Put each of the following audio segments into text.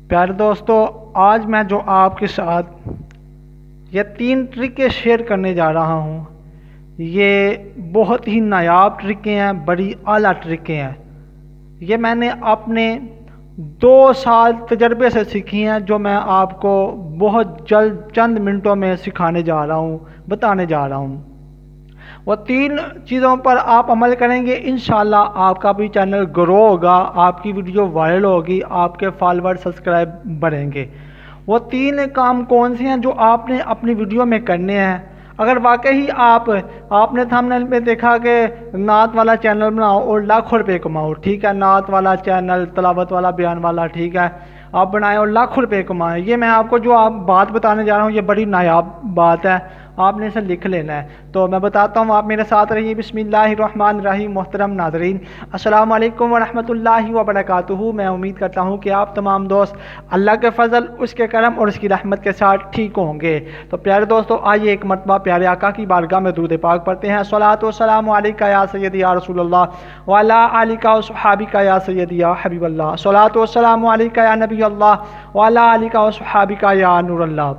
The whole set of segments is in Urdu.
پیارے دوستو، آج میں جو آپ کے ساتھ یہ 3 ٹرکیں شیئر کرنے جا رہا ہوں، یہ بہت ہی نایاب ٹرکیں ہیں، بڑی اعلیٰ ٹرکیں ہیں۔ یہ میں نے اپنے 2 سال تجربے سے سیکھی ہیں، جو میں آپ کو بہت جلد چند منٹوں میں سکھانے جا رہا ہوں، بتانے جا رہا ہوں۔ وہ 3 چیزوں پر آپ عمل کریں گے، انشاءاللہ آپ کا بھی چینل گرو ہوگا، آپ کی ویڈیو وائرل ہوگی، آپ کے فالوور سبسکرائب بڑھیں گے۔ وہ 3 کام کون سے ہیں جو آپ نے اپنی ویڈیو میں کرنے ہیں؟ اگر واقعی آپ نے تھمبنیل میں دیکھا کہ نعت والا چینل بناؤ اور لاکھوں روپے کماؤ، ٹھیک ہے، نعت والا چینل، تلاوت والا، بیان والا، ٹھیک ہے، آپ بنائیں اور لاکھوں روپے کمائیں۔ یہ میں آپ کو جو بات بتانے جا رہا ہوں، یہ بڑی نایاب بات ہے، آپ نے اسے لکھ لینا ہے۔ تو میں بتاتا ہوں، آپ میرے ساتھ رہیے۔ بسم اللہ الرحمن الرحیم۔ محترم ناظرین، السلام علیکم ورحمۃ اللہ وبرکاتہ۔ میں امید کرتا ہوں کہ آپ تمام دوست اللہ کے فضل، اس کے کرم اور اس کی رحمت کے ساتھ ٹھیک ہوں گے۔ تو پیارے دوستو، آئیے ایک مرتبہ پیارے آقا کی بارگاہ میں درود پاک پڑھتے ہیں۔ صلاۃ و سلام علیکہ یا سیدی یا رسول اللہ وعلی آلکہ و صحابکہ یا سیدی یا حبیب اللہ۔ صلاۃ و سلام علیکہ یا نبی اللہ وعلی آلکہ و صحابکہ یا نور اللہ۔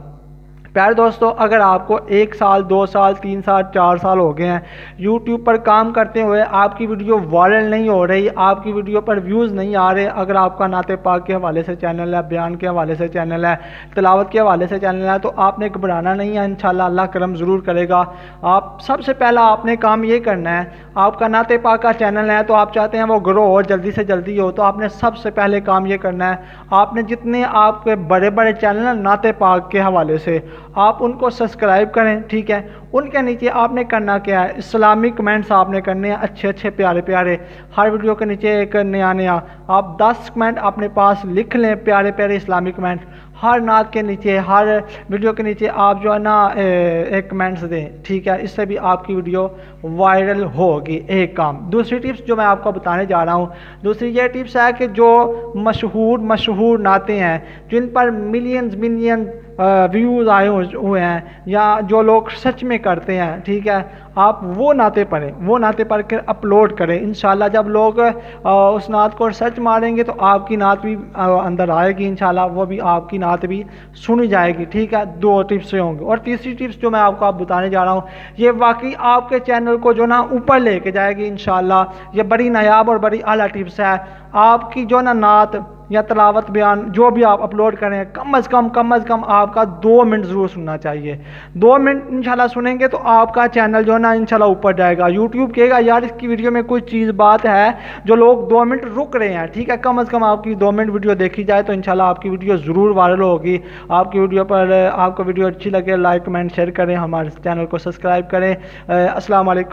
پیارے دوستو، اگر آپ کو 1 سال، 2 سال، 3 سال، 4 سال ہو گئے ہیں یوٹیوب پر کام کرتے ہوئے، آپ کی ویڈیو وائرل نہیں ہو رہی، آپ کی ویڈیو پر ویوز نہیں آ رہے، اگر آپ کا نعت پاک کے حوالے سے چینل ہے، بیان کے حوالے سے چینل ہے، تلاوت کے حوالے سے چینل ہے، تو آپ نے گھبرانا نہیں ہے، انشاءاللہ اللہ کرم ضرور کرے گا۔ آپ سب سے پہلا آپ نے کام یہ کرنا ہے، آپ کا نعت پاک کا چینل ہے تو آپ چاہتے ہیں وہ گرو ہو، جلدی سے جلدی ہو، تو آپ نے سب سے پہلے کام یہ کرنا ہے، آپ نے جتنے آپ کے بڑے بڑے چینل ہیں نعت پاک کے حوالے سے، آپ ان کو سبسکرائب کریں، ٹھیک ہے۔ ان کے نیچے آپ نے کرنا کیا ہے، اسلامی کمنٹس آپ نے کرنے ہیں، اچھے اچھے پیارے پیارے، ہر ویڈیو کے نیچے ایک نیا نیا، آپ 10 کمنٹ اپنے پاس لکھ لیں، پیارے پیارے اسلامی کمنٹ، ہر نعت کے نیچے، ہر ویڈیو کے نیچے آپ جو ہے نا ایک کمنٹس دیں، ٹھیک ہے، اس سے بھی آپ کی ویڈیو وائرل ہوگی۔ ایک کام۔ دوسری ٹپس جو میں آپ کو بتانے جا رہا ہوں، دوسری یہ ٹپس ہے کہ جو مشہور نعتیں ہیں، جن پر ملینز ویوز آئے ہوئے ہیں، یا جو لوگ سچ میں کرتے ہیں، ٹھیک ہے، آپ وہ نعتیں پڑھیں، وہ نعتیں پڑھ کے اپلوڈ کریں۔ انشاءاللہ جب لوگ اس نعت کو سرچ ماریں گے تو آپ کی نعت بھی اندر آئے گی، انشاءاللہ وہ بھی آپ کی نعت بھی سنی جائے گی، ٹھیک ہے۔ 2 ٹپس ہوں گے۔ اور تیسری ٹپس جو میں آپ کو بتانے جا رہا ہوں، یہ واقعی آپ کے چینل کو جو نا اوپر لے کے جائے گی انشاءاللہ۔ یہ بڑی نایاب اور بڑی اعلیٰ ٹپس ہے۔ آپ کی جو نا نعت یا تلاوت، بیان، جو بھی آپ اپلوڈ کریں، کم از کم آپ کا 2 منٹ ضرور سننا چاہیے۔ 2 منٹ انشاءاللہ سنیں گے تو آپ کا چینل جو ہے نا انشاءاللہ اوپر جائے گا۔ یوٹیوب کہے گا یار اس کی ویڈیو میں کوئی چیز بات ہے، جو لوگ 2 منٹ رک رہے ہیں، ٹھیک ہے، کم از کم آپ کی 2 منٹ ویڈیو دیکھی جائے تو انشاءاللہ آپ کی ویڈیو ضرور وائرل ہوگی۔ آپ کی ویڈیو پر آپ کو ویڈیو اچھی لگے، لائک، کمنٹ، شیئر کریں، ہمارے چینل کو سبسکرائب کریں۔ السلام علیکم۔